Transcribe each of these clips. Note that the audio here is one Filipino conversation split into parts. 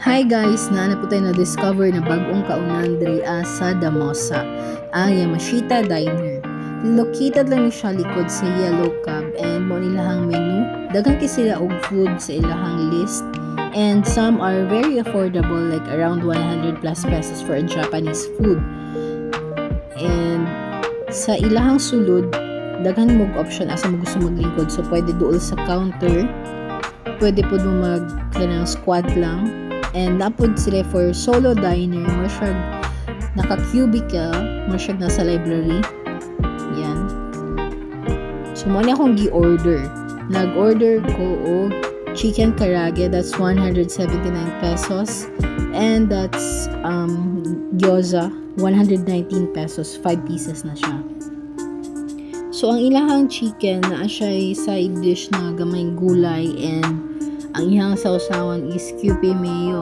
Hi guys! Naana po tayo na-discover na bagong kaunan diri sa Damosa, ang Yamashita Diner. Located lang ni siya likod sa Yellow Cab and mo nilahang menu. Daghang kay sila og food sa ilahang list and some are very affordable like around 100 plus pesos for a Japanese food. And sa ilahang sulod, daghan mo option asa mo gusto maglingkod. So pwede duol sa counter, pwede po mo kanang squat lang. And napod sila for solo diner, masyag naka-cubicle, masyag nasa library. Yan. So, muna akong gi-order. Nag-order ko og chicken karage, that's 179 pesos. And that's gyoza, 119 pesos, 5 pieces na siya. So, ang ilahang chicken na siya side dish na gamayng gulay and ang ihang sausawan is QP mayo.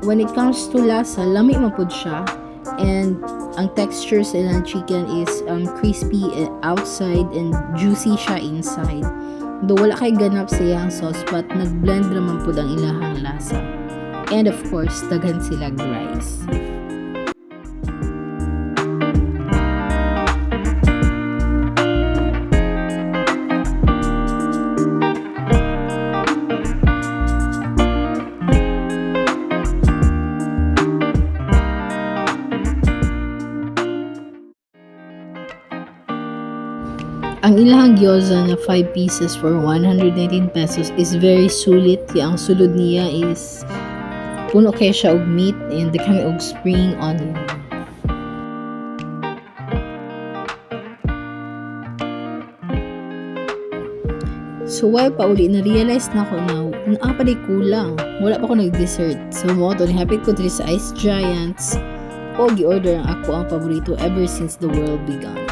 When it comes to lasa, lami mapud siya. And ang texture sa ilang chicken is crispy outside and juicy siya inside. Do wala kay ganap sa iyang sauce but nag-blend naman pud ang ilahang lasa. And of course, daghan sila rice. Ang ilahang gyoza na 5 pieces for 119 pesos is very sulit. Ang sulod niya is puno kaya siya og meat and kami og spring onion. So while pa uli na-realize na ko na pa di kulang. Wala pa ako nag-dessert. So mo to happy ko diri sa Ice Giants o gi-order ang ako ang paborito ever since the world began.